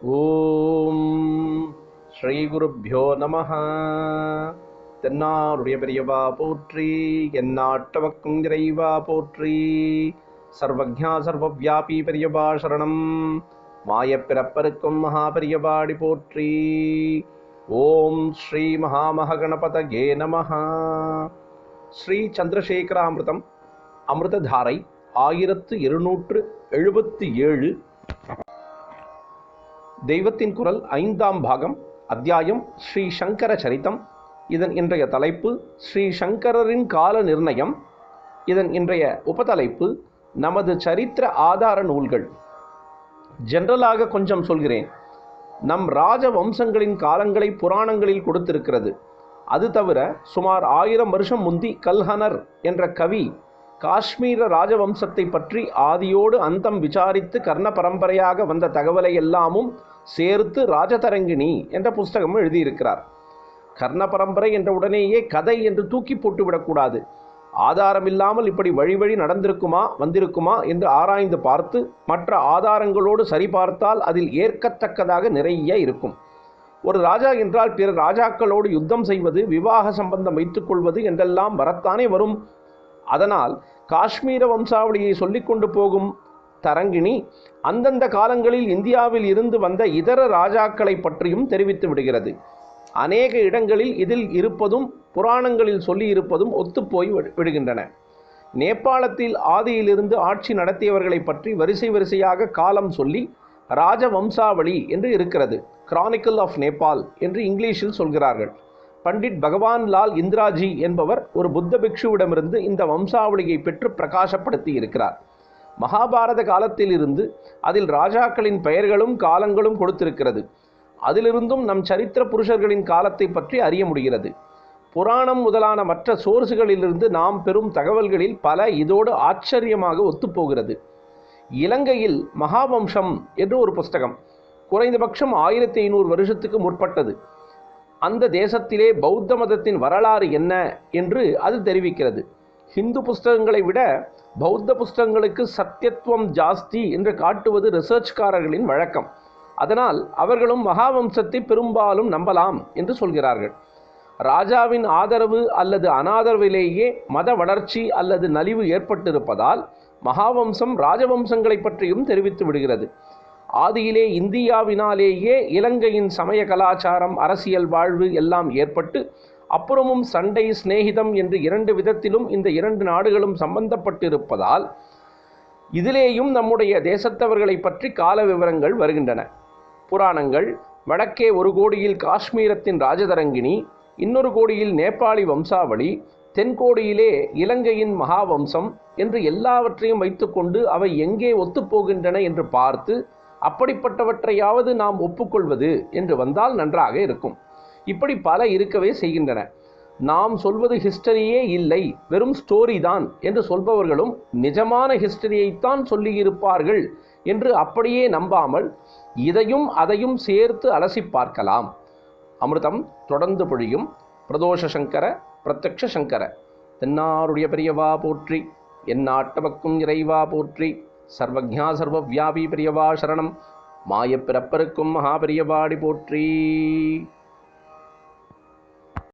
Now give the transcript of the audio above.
ஓம் ஸ்ரீ குருப்யோ நமஹ. தென்னாருடைய பெரியவா போற்றி, எந்நாட்டவர்க்கும் இறைவா போற்றி. சர்வஜ்ஞா சர்வவ்யாபி பெரியவா சரணம். மாயப்பிறப்பருக்கும் மகா பெரியவாடி போற்றி. ஓம் ஸ்ரீ மகாமகணபதயே நமஹ. ஸ்ரீ சந்திரசேகராமிருதம் அமிர்ததாரை 1277. தெய்வத்தின் குரல் 5ஆம் பாகம், அத்தியாயம் ஸ்ரீ சங்கர சரித்தம். இதன் இன்றைய தலைப்பு ஸ்ரீ சங்கரரின் கால நிர்ணயம். இதன் இன்றைய உபதலைப்பு நமது சரித்திர ஆதார நூல்கள். ஜெனரலாக கொஞ்சம் சொல்கிறேன். நம் ராஜ வம்சங்களின் காலங்களை புராணங்களில் கொடுத்திருக்கிறது. அது தவிர சுமார் 1000 வருஷம் முந்தி கல்ஹனர் என்ற கவி காஷ்மீர ராஜவம்சத்தை பற்றி ஆதியோடு அந்தம் விசாரித்து கர்ண பரம்பரையாக வந்த தகவலை எல்லாமும் சேர்த்து ராஜதரங்கிணி என்ற புஸ்தகம் எழுதியிருக்கிறார். கர்ண பரம்பரை என்ற உடனேயே கதை என்று தூக்கி போட்டுவிடக்கூடாது. ஆதாரமில்லாமல் இப்படி வழி வழி நடந்திருக்குமா வந்திருக்குமா என்று ஆராய்ந்து பார்த்து மற்ற ஆதாரங்களோடு சரிபார்த்தால் அதில் ஏற்கத்தக்கதாக நிறைய இருக்கும். ஒரு ராஜா என்றால் பிற ராஜாக்களோடு யுத்தம் செய்வது, விவாக சம்பந்தம் வைத்துக் கொள்வது என்றெல்லாம் வரத்தானே வரும். அதனால் காஷ்மீர வம்சாவளியை சொல்லிக்கொண்டு போகும் தரங்கிணி அந்தந்த காலங்களில் இந்தியாவில் இருந்து வந்த இதர ராஜாக்களை பற்றியும் தெரிவித்து விடுகிறது. அநேக இடங்களில் இதில் இருப்பதும் புராணங்களில் சொல்லி இருப்பதும் ஒத்துப்போய் விடுகின்றன. நேபாளத்தில் ஆதியிலிருந்து ஆட்சி நடத்தியவர்களை பற்றி வரிசை வரிசையாக காலம் சொல்லி ராஜவம்சாவளி என்று இருக்கிறது. கிரானிக்கல் ஆஃப் நேபாள் என்று இங்கிலீஷில் சொல்கிறார்கள். பண்டிட் பகவான் லால் இந்திராஜி என்பவர் ஒரு புத்த பிக்ஷுவிடமிருந்து இந்த வம்சாவளியை பெற்று பிரகாசப்படுத்தி இருக்கிறார். மகாபாரத காலத்திலிருந்து அதில் ராஜாக்களின் பெயர்களும் காலங்களும் கொடுத்திருக்கிறது. அதிலிருந்தும் நம் சரித்திர புருஷர்களின் காலத்தை பற்றி அறிய முடிகிறது. புராணம் முதலான மற்ற சோர்ஸுகளிலிருந்து நாம் பெறும் தகவல்களில் பல இதோடு ஆச்சரியமாக ஒத்துப்போகிறது. இலங்கையில் மகாவம்சம் என்று ஒரு புஸ்தகம், குறைந்தபட்சம் 1500 வருஷத்துக்கு முற்பட்டது. அந்த தேசத்திலே பௌத்த மதத்தின் வரலாறு என்ன என்று அது தெரிவிக்கிறது. ஹிந்து புஸ்தகங்களை விட பௌத்த புஸ்தகங்களுக்கு சத்தியத்துவம் ஜாஸ்தி என்று காட்டுவது ரிசர்ச்காரர்களின் வழக்கம். அதனால் அவர்களும் மகாவம்சத்தை பெரும்பாலும் நம்பலாம் என்று சொல்கிறார்கள். ராஜாவின் ஆதரவு அல்லது அனாதரவிலேயே மத வளர்ச்சி அல்லது நலிவு ஏற்பட்டிருப்பதால் மகாவம்சம் ராஜவம்சங்களை பற்றியும் தெரிவித்து விடுகிறது. ஆதியிலே இந்தியாவினாலேயே இலங்கையின் சமய கலாச்சாரம், அரசியல் வாழ்வு எல்லாம் ஏற்பட்டு அப்புறமும் சண்டை, சிநேகிதம் என்று 2 விதத்திலும் இந்த 2 நாடுகளும் சம்பந்தப்பட்டிருப்பதால் இதிலேயும் நம்முடைய தேசத்தவர்களை பற்றி கால விவரங்கள் வருகின்றன. புராணங்கள் வடக்கே ஒரு கோடியில் காஷ்மீரத்தின் ராஜதரங்கிணி, இன்னொரு கோடியில் நேபாளி வம்சாவளி, தென்கோடியிலே இலங்கையின் மகாவம்சம் என்று எல்லாவற்றையும் வைத்துக்கொண்டு அவை எங்கே ஒத்துப்போகின்றன என்று பார்த்து அப்படிப்பட்டவற்றையாவது நாம் ஒப்புக்கொள்வது என்று வந்தால் நன்றாக இருக்கும். இப்படி பல இருக்கவே செய்கின்றன. நாம் சொல்வது ஹிஸ்டரியே இல்லை, வெறும் ஸ்டோரி தான் என்று சொல்பவர்களும் நிஜமான ஹிஸ்டரியைத்தான் சொல்லியிருப்பார்கள் என்று அப்படியே நம்பாமல் இதையும் அதையும் சேர்த்து அலசி பார்க்கலாம். அமிர்தம் தொடர்ந்து பொழியும். பிரதோஷ சங்கர பிரத்யக்ஷ சங்கர. தென்னாருடைய பெரியவா போற்றி, எந்நாட்டவர்க்கும் இறைவா போற்றி. சர்வஜ்ஞா சர்வவ்யாபி பெரியவா சரணம். மாயப்பிறப்பருக்கும் மகா பெரியவாடி போற்றி.